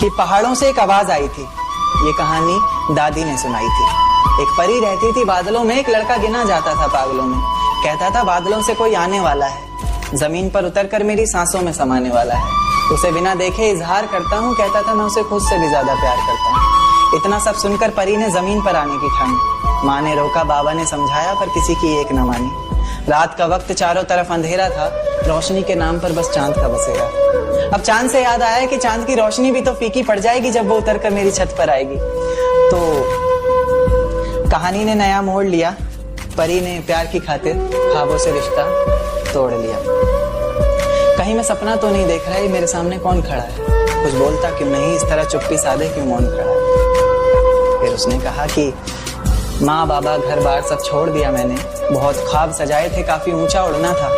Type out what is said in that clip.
कि पहाड़ों से एक आवाज आई थी। ये कहानी दादी ने सुनाई थी। एक परी रहती थी बादलों में, एक लड़का गिना जाता था पागलों में। कहता था बादलों से कोई आने वाला है, जमीन पर उतरकर मेरी सांसों में समाने वाला है। उसे बिना देखे इजहार करता हूँ, कहता था मैं उसे खुद से भी ज्यादा प्यार करता हूँ। इतना सब सुनकर परी ने जमीन पर आने की ठानी। माँ ने रोका, बाबा ने समझाया, पर किसी की एक न मानी। रात का वक्त चारों तरफ अंधेरा था, रोशनी के नाम पर बस चांद का बसेरा। अब चांद से याद आया कि चांद की रोशनी भी तो फीकी पड़ जाएगी जब वो उतरकर मेरी छत पर आएगी। तो कहानी ने नया मोड़ लिया। परी ने प्यार की खातिर ख्वाबों से रिश्ता तोड़ लिया। कहीं मैं सपना तो नहीं देख रहा, ये मेरे सामने कौन खड़ा है, कुछ बोलता क्यों नहीं, इस तरह चुप्पी साधे क्यों मौन खड़ा है। फिर उसने कहा कि माँ बाबा घर बार सब छोड़ दिया मैंने, बहुत ख्वाब सजाए थे, काफी ऊंचा उड़ना था।